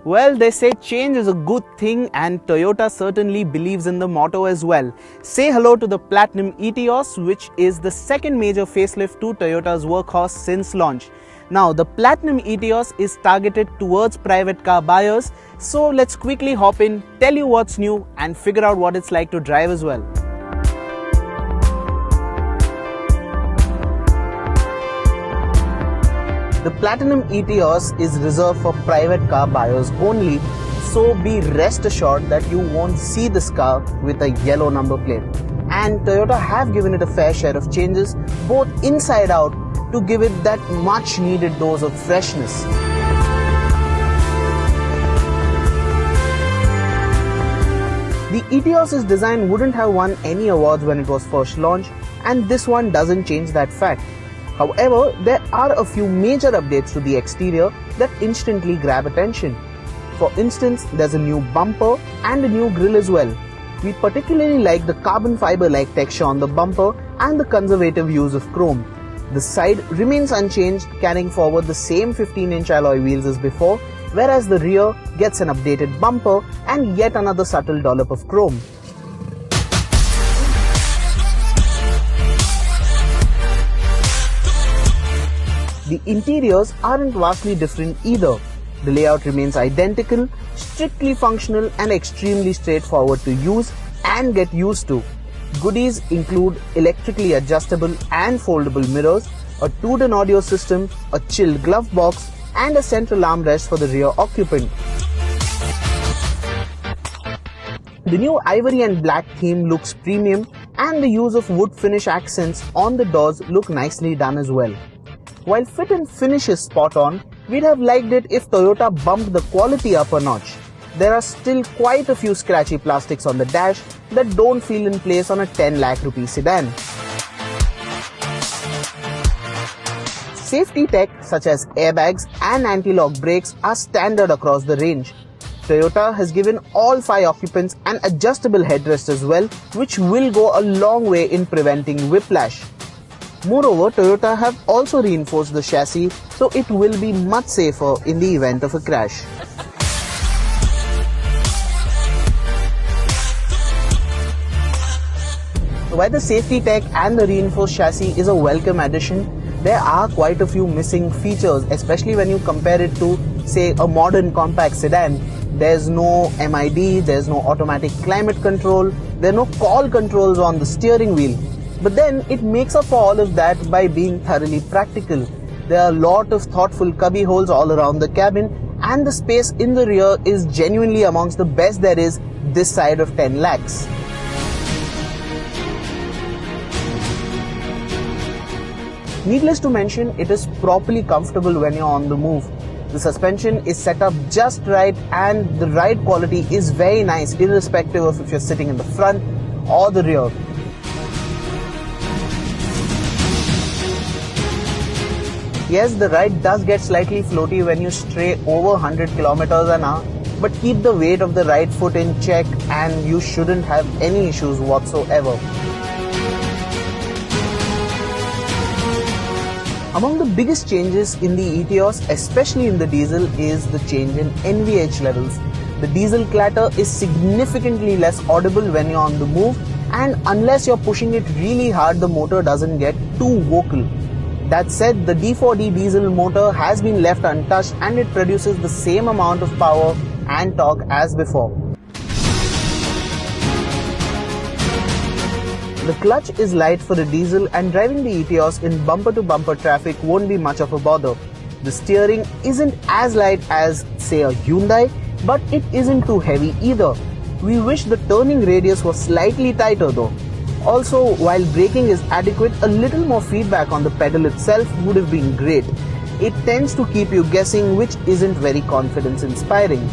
Well, they say change is a good thing, and Toyota certainly believes in the motto as well. Say hello to the Platinum Etios, which is the second major facelift to Toyota's workhorse since launch. Now, the Platinum Etios is targeted towards private car buyers, so let's quickly hop in, tell you what's new and figure out what it's like to drive as well. The Platinum Etios is reserved for private car buyers only, so be rest assured that you won't see this car with a yellow number plate. And Toyota have given it a fair share of changes, both inside out, to give it that much needed dose of freshness. The Etios' design wouldn't have won any awards when it was first launched, and this one doesn't change that fact. However, there are a few major updates to the exterior that instantly grab attention. For instance, there's a new bumper and a new grille as well. We particularly like the carbon fiber-like texture on the bumper and the conservative use of chrome. The side remains unchanged, carrying forward the same 15-inch alloy wheels as before, whereas the rear gets an updated bumper and yet another subtle dollop of chrome. The interiors aren't vastly different either. The layout remains identical, strictly functional and extremely straightforward to use and get used to. Goodies include electrically adjustable and foldable mirrors, a 2-ton audio system, a chilled glove box and a central armrest for the rear occupant. The new ivory and black theme looks premium, and the use of wood finish accents on the doors look nicely done as well. While fit and finish is spot on, we'd have liked it if Toyota bumped the quality up a notch. There are still quite a few scratchy plastics on the dash that don't feel in place on a 10 lakh rupee sedan. Safety tech such as airbags and anti-lock brakes are standard across the range. Toyota has given all 5 occupants an adjustable headrest as well, which will go a long way in preventing whiplash. Moreover, Toyota have also reinforced the chassis, so it will be much safer in the event of a crash. While the safety tech and the reinforced chassis is a welcome addition, there are quite a few missing features, especially when you compare it to, say, a modern compact sedan. There's no MID, there's no automatic climate control, there are no call controls on the steering wheel. But then it makes up for all of that by being thoroughly practical. There are a lot of thoughtful cubby holes all around the cabin, and the space in the rear is genuinely amongst the best there is this side of 10 lakhs. Needless to mention, it is properly comfortable when you're on the move. The suspension is set up just right and the ride quality is very nice, irrespective of if you're sitting in the front or the rear. Yes, the ride does get slightly floaty when you stray over 100 km an hour, but keep the weight of the right foot in check and you shouldn't have any issues whatsoever. Among the biggest changes in the Etios, especially in the diesel, is the change in NVH levels. The diesel clatter is significantly less audible when you're on the move, and unless you're pushing it really hard, the motor doesn't get too vocal. That said, the D4D diesel motor has been left untouched and it produces the same amount of power and torque as before. The clutch is light for a diesel, and driving the Etios in bumper-to-bumper traffic won't be much of a bother. The steering isn't as light as, say, a Hyundai, but it isn't too heavy either. We wish the turning radius was slightly tighter though. Also, while braking is adequate, a little more feedback on the pedal itself would have been great. It tends to keep you guessing, which isn't very confidence-inspiring.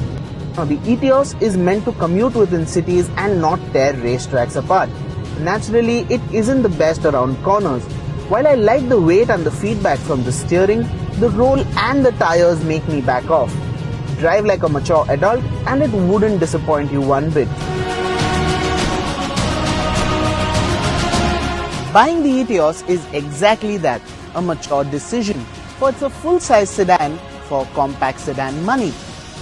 Now, the Etios is meant to commute within cities and not tear racetracks apart. Naturally, it isn't the best around corners. While I like the weight and the feedback from the steering, the roll and the tires make me back off. Drive like a mature adult and it wouldn't disappoint you one bit. Buying the Etios is exactly that, a mature decision, for it's a full-size sedan for compact sedan money.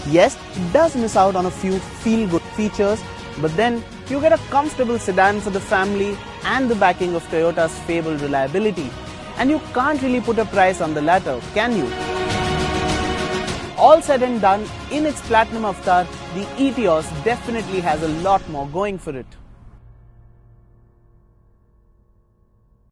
Yes, it does miss out on a few feel-good features, but then you get a comfortable sedan for the family and the backing of Toyota's fabled reliability. And you can't really put a price on the latter, can you? All said and done, in its platinum avatar, the Etios definitely has a lot more going for it.